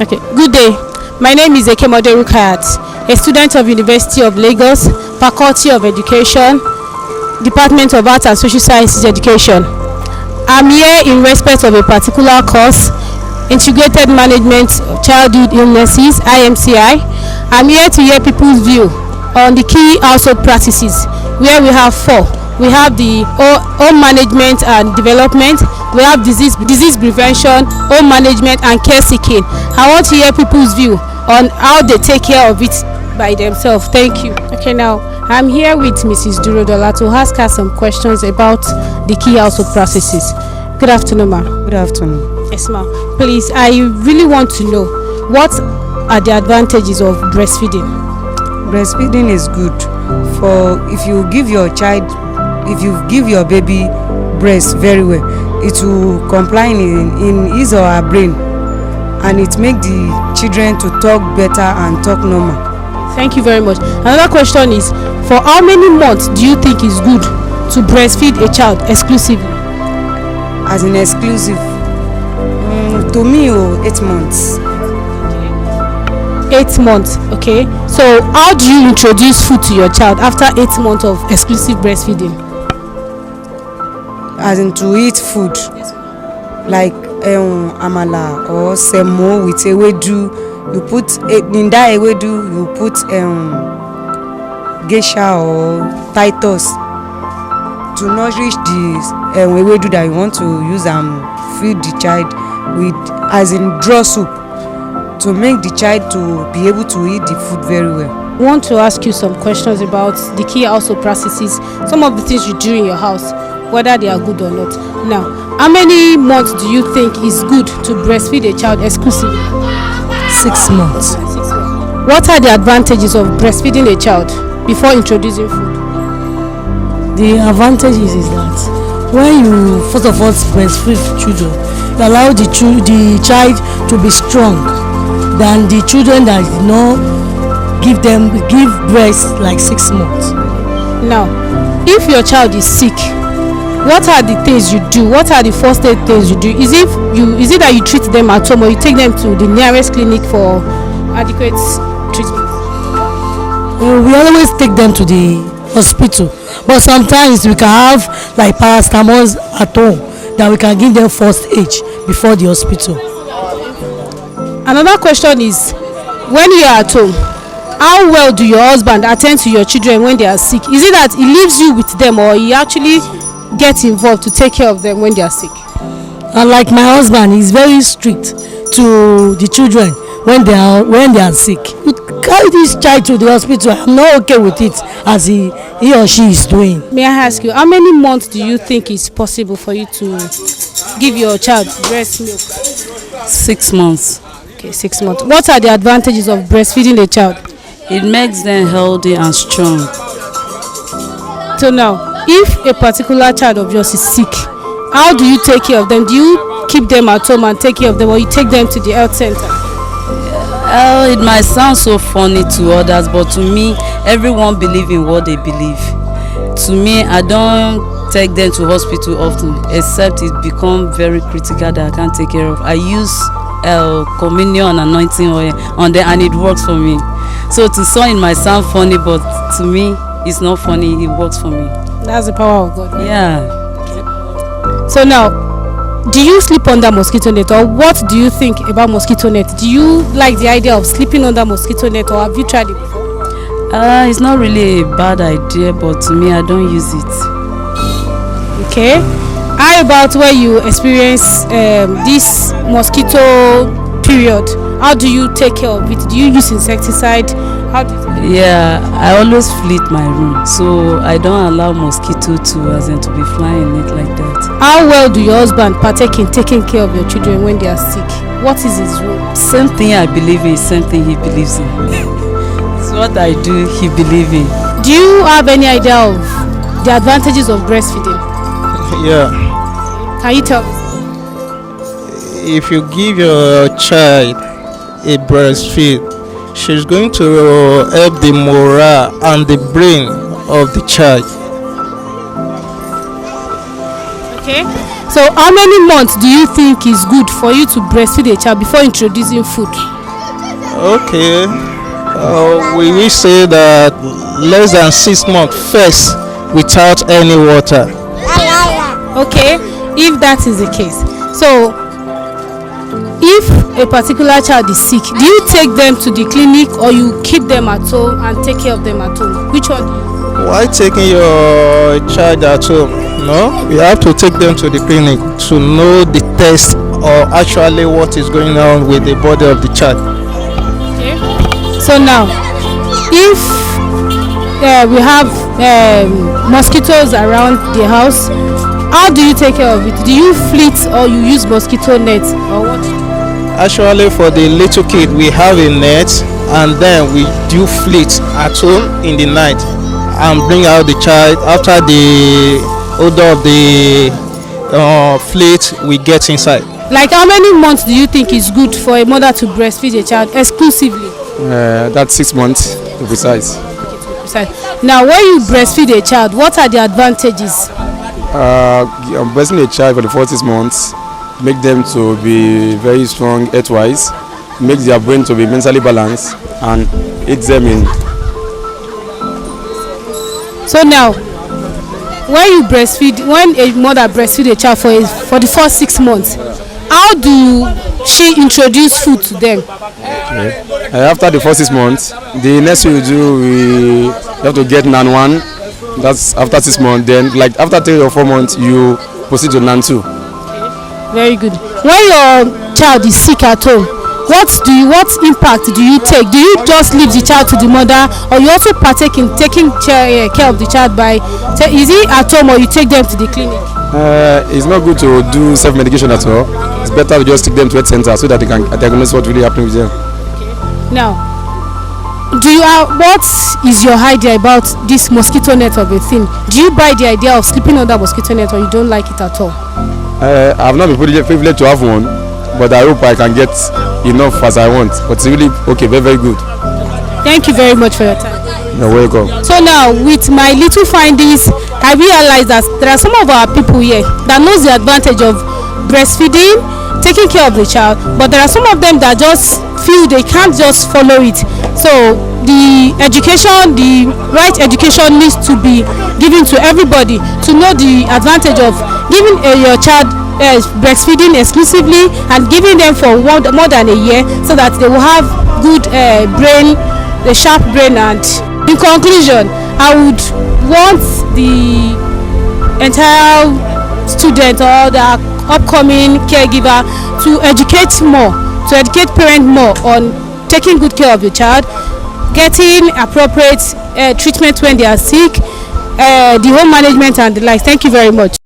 Okay, good day. My name is Ekemode Rukayat, a student of University of Lagos, Faculty of Education, Department of Arts and Social Sciences Education. I'm here in respect of a particular course, Integrated Management of Childhood Illnesses, IMCI. I'm here to hear people's view on the key household practices, where we have four. We have the home management and development. We have disease prevention, home management, and care seeking. I want to hear people's view on how they take care of it by themselves. Thank you. Okay, now I'm here with Mrs. Durodola to ask her some questions about the key household processes. Good afternoon, ma. Good afternoon. Yes, ma. Please, I really want to know what are the advantages of breastfeeding. Breastfeeding is good for if you give your baby breast very well, it will comply in his or her brain, and it make the children to talk better and talk normal. Thank you very much. Another question is, for how many months do you think is good to breastfeed a child exclusively? As in exclusive, to me, 8 months. 8 months, okay. So how do you introduce food to your child after 8 months of exclusive breastfeeding? As in to eat food, like amala or semo with ewedu. You put in that ewedu, you put geisha or titus to nourish the ewedu that you want to use and feed the child with, as in draw soup, to make the child to be able to eat the food very well. I want to ask you some questions about the key household practices, some of the things you do in your house, whether they are good or not. Now, how many months do you think is good to breastfeed a child exclusively? 6 months. 6 months. What are the advantages of breastfeeding a child before introducing food? The advantages is that when you first of all breastfeed children, you allow the child to be strong than the children that did not give breast like 6 months. Now, if your child is sick, what are the things you do? What are the first aid things you do? Is it that you treat them at home, or you take them to the nearest clinic for adequate treatment? We always take them to the hospital, but sometimes we can have like paracetamol at home that we can give them first aid before the hospital. Another question is, when you are at home, how well do your husband attend to your children when they are sick? Is it that he leaves you with them, or he actually gets involved to take care of them when they are sick? Like my husband, he's very strict to the children when they are sick. You carry this child to the hospital. I'm not okay with it as he or she is doing. May I ask you, how many months do you think is possible for you to give your child breast milk? 6 months. Okay, 6 months. What are the advantages of breastfeeding a child? It makes them healthy and strong. So now, if a particular child of yours is sick, how do you take care of them? Do you keep them at home and take care of them, or you take them to the health center? It might sound so funny to others, but to me, everyone believes in what they believe. To me, I don't take them to hospital often, except it becomes very critical that I can't take care of. I use communion and anointing oil on them, and it works for me. So to some it might sound funny, but to me it's not funny. It works for me. That's the power of God, right? Yeah. So now, do you sleep under mosquito net, or what do you think about mosquito net? Do you like the idea of sleeping under mosquito net, or have you tried it before? It's not really a bad idea, but to me I don't use it. Okay. How about where you experience this mosquito period? How do you take care of it? Do you use insecticide? How do you Yeah, I always fleet my room, so I don't allow mosquito to be flying in it like that. How well do your husband partake in taking care of your children when they are sick? What is his role? Same thing I believe in, same thing he believes in. It's what I do, he believes in. Do you have any idea of the advantages of breastfeeding? Yeah. Can you tell me? If you give your child a breastfeed, she's going to help the morale and the brain of the child. Okay. So how many months do you think is good for you to breastfeed a child before introducing food? Okay. We will say that less than 6 months first without any water. Okay, if that is the case. So if a particular child is sick, do you take them to the clinic or you keep them at home and take care of them at home? Which one do you? Why taking your child at home? No, you have to take them to the clinic to know the test or actually what is going on with the body of the child. Okay. So now, if we have mosquitoes around the house, how do you take care of it? Do you fleet or you use mosquito nets or what? Actually, for the little kid, we have a net, and then we do fleet at home in the night and bring out the child. After the odor of the fleet, we get inside. Like how many months do you think is good for a mother to breastfeed a child exclusively? That's 6 months to be precise. Now, when you breastfeed a child, what are the advantages? Breastfeeding a child for the first 6 months make them to be very strong health-wise, make their brain to be mentally balanced, and aid them in. So now, when a mother breastfeed a child for the first 6 months, how do she introduce food to them? Okay. After the first 6 months, the next thing we do, we have to get NAN 1. That's after 6 months. Then, like after 3 or 4 months, you proceed to NAN 2. Very good. When your child is sick at home, what impact do you take? Do you just leave the child to the mother, or you also partake in taking care of the child by? Is it at home or you take them to the clinic? It's not good to do self-medication at all. It's better to just take them to health center so that they can diagnose what really happened with them. Okay. Now, what is your idea about this mosquito net of a thing? Do you buy the idea of sleeping under mosquito net, or you don't like it at all? I've not been privileged to have one, but I hope I can get enough as I want. But it's really okay, very, very good. Thank you very much for your time. You're welcome. So now, with my little findings, I realize that there are some of our people here that knows the advantage of breastfeeding, taking care of the child, but there are some of them that just feel they can't just follow it. So the right education needs to be given to everybody to know the advantage of giving your child breastfeeding exclusively and giving them for more than a year, so that they will have good a sharp brain. And in conclusion, I would want the entire student or the upcoming caregiver to educate parents more on taking good care of your child, getting appropriate treatment when they are sick, the home management and the like. Thank you very much.